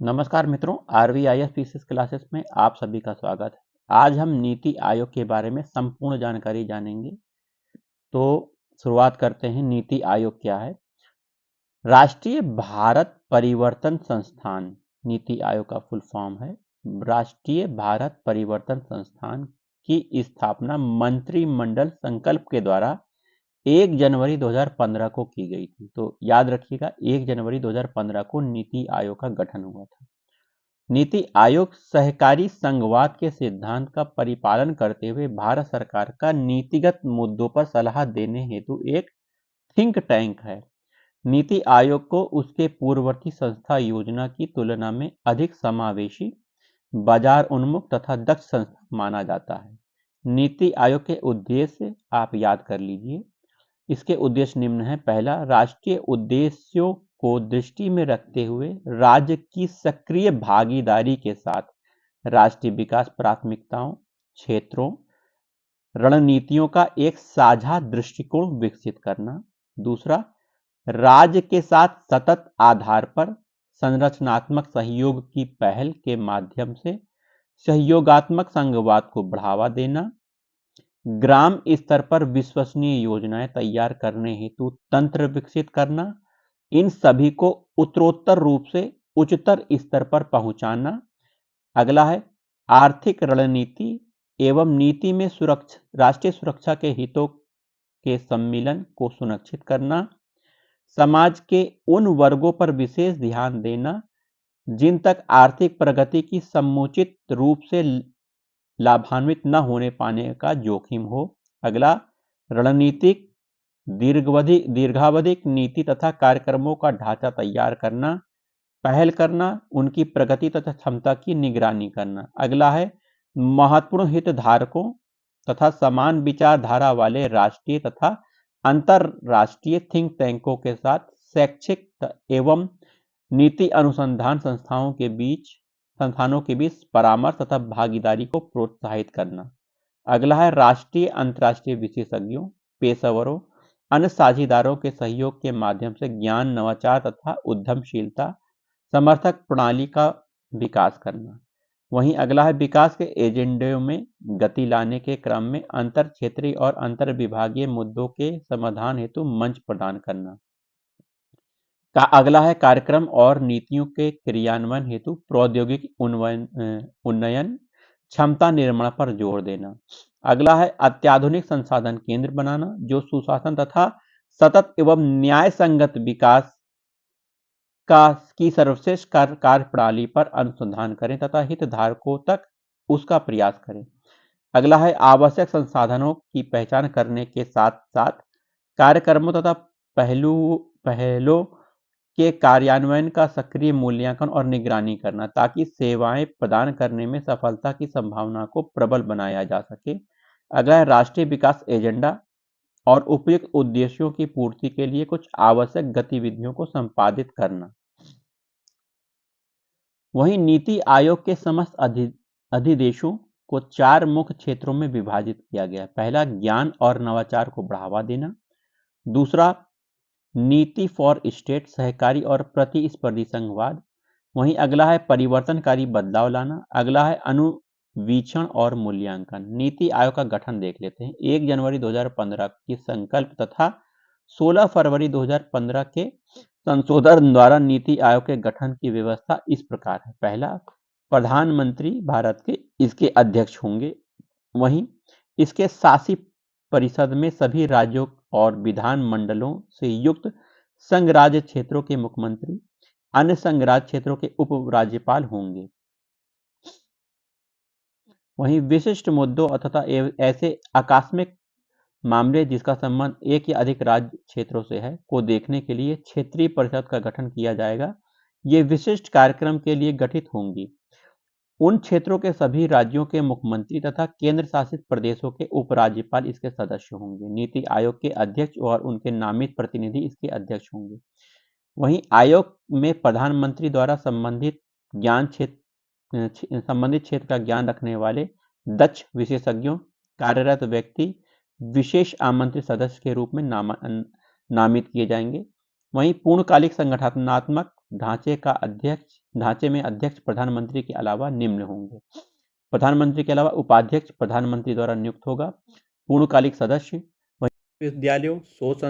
नमस्कार मित्रों, RVIS PCS classes में आप सभी का स्वागत है। आज हम नीति आयोग के बारे में संपूर्ण जानकारी जानेंगे। तो शुरुआत करते हैं। नीति आयोग क्या है? राष्ट्रीय भारत परिवर्तन संस्थान नीति आयोग का फुल फॉर्म है। राष्ट्रीय भारत परिवर्तन संस्थान की स्थापना मंत्रिमंडल संकल्प के द्वारा 1 जनवरी 2015 को की गई थी। तो याद रखिएगा, 1 जनवरी 2015 को नीति आयोग का गठन हुआ था। नीति आयोग सहकारी संघवाद के सिद्धांत का परिपालन करते हुए भारत सरकार का नीतिगत मुद्दों पर सलाह देने हेतु एक थिंक टैंक है। नीति आयोग को उसके पूर्ववर्ती संस्था योजना की तुलना में अधिक समावेशी, बाजार उन्मुख तथा दक्ष संस्था माना जाता है। नीति आयोग के उद्देश्य आप याद कर लीजिए। इसके उद्देश्य निम्न है। पहला, राष्ट्रीय उद्देश्यों को दृष्टि में रखते हुए राज्य की सक्रिय भागीदारी के साथ राष्ट्रीय विकास प्राथमिकताओं, क्षेत्रों, रणनीतियों का एक साझा दृष्टिकोण विकसित करना। दूसरा, राज्य के साथ सतत आधार पर संरचनात्मक सहयोग की पहल के माध्यम से सहयोगात्मक संघवाद को बढ़ावा देना। ग्राम स्तर पर विश्वसनीय योजनाएं तैयार करने हेतु तंत्र विकसित करना। इन सभी को उत्तरोत्तर रूप से उच्चतर स्तर पर पहुंचाना। अगला है आर्थिक रणनीति एवं नीति में राष्ट्रीय सुरक्षा के हितों के सम्मिलन को सुनिश्चित करना। समाज के उन वर्गों पर विशेष ध्यान देना जिन तक आर्थिक प्रगति की समुचित रूप से लाभान्वित न होने पाने का जोखिम हो। अगला, रणनीतिक दीर्घावधिक नीति तथा कार्यक्रमों का ढांचा तैयार करना, पहल करना, उनकी प्रगति तथा क्षमता की निगरानी करना। अगला है महत्वपूर्ण हितधारकों तथा समान विचारधारा वाले राष्ट्रीय तथा अंतरराष्ट्रीय थिंक टैंकों के साथ शैक्षिक एवं नीति अनुसंधान संस्थानों के बीच परामर्श तथा भागीदारी को प्रोत्साहित करना। अगला है राष्ट्रीय अंतर्राष्ट्रीय विशेषज्ञों, पेशेवरों, अन्य साझेदारों के सहयोग के माध्यम से ज्ञान, नवाचार तथा उद्यमशीलता समर्थक प्रणाली का विकास करना। वहीं अगला है विकास के एजेंडे में गति लाने के क्रम में अंतर क्षेत्रीय और अंतर विभागीय मुद्दों के समाधान हेतु मंच प्रदान करना। अगला है कार्यक्रम और नीतियों के क्रियान्वयन हेतु प्रौद्योगिकी उन्नयन, क्षमता निर्माण पर जोर देना। अगला है अत्याधुनिक संसाधन केंद्र बनाना जो सुशासन तथा सतत एवं न्याय संगत विकास की सर्वश्रेष्ठ कार्य प्रणाली पर अनुसंधान करें तथा हितधारकों तक उसका प्रयास करें। अगला है आवश्यक संसाधनों की पहचान करने के साथ साथ कार्यक्रमों तथा पहलों के कार्यान्वयन का सक्रिय मूल्यांकन और निगरानी करना ताकि सेवाएं प्रदान करने में सफलता की संभावना को प्रबल बनाया जा सके। अगला है राष्ट्रीय विकास एजेंडा और उपयुक्त उद्देश्यों की पूर्ति के लिए कुछ आवश्यक गतिविधियों को संपादित करना। वहीं नीति आयोग के समस्त अधिदेशों को 4 मुख्य क्षेत्रों में विभाजित किया गया। पहला, ज्ञान और नवाचार को बढ़ावा देना। दूसरा, नीति फॉर स्टेट, सहकारी और प्रतिस्पर्धी संघवाद। वहीं अगला है परिवर्तनकारी बदलाव लाना। अगला है अनुवीक्षण और मूल्यांकन। नीति आयोग का गठन देख लेते हैं। 1 जनवरी 2015 की संकल्प तथा 16 फरवरी 2015 के संशोधन द्वारा नीति आयोग के गठन की व्यवस्था इस प्रकार है। पहला, प्रधानमंत्री भारत के इसके अध्यक्ष होंगे। वहीं इसके शासी परिषद में सभी राज्यों और विधान मंडलों से युक्त संघ राज्य क्षेत्रों के मुख्यमंत्री, अन्य संघ राज्य क्षेत्रों के उप राज्यपाल होंगे। वहीं विशिष्ट मुद्दों तथा ऐसे आकस्मिक मामले जिसका संबंध एक या अधिक राज्य क्षेत्रों से है को देखने के लिए क्षेत्रीय परिषद का गठन किया जाएगा। ये विशिष्ट कार्यक्रम के लिए गठित होंगी। उन क्षेत्रों के सभी राज्यों के मुख्यमंत्री तथा केंद्र शासित प्रदेशों के उपराज्यपाल इसके सदस्य होंगे। नीति आयोग के अध्यक्ष और उनके नामित प्रतिनिधि इसके अध्यक्ष होंगे। वहीं आयोग में प्रधानमंत्री द्वारा संबंधित क्षेत्र का ज्ञान रखने वाले दक्ष विशेषज्ञों कार्यरत व्यक्ति विशेष आमंत्रित सदस्य के रूप में नामित किए जाएंगे। वहीं पूर्णकालिक संगठनात्मक ढांचे में अध्यक्ष प्रधानमंत्री के अलावा निम्न होंगे। प्रधानमंत्री के अलावा उपाध्यक्ष प्रधानमंत्री द्वारा नियुक्त होगा। पूर्णकालिक सदस्य विश्वविद्यालयों, शोध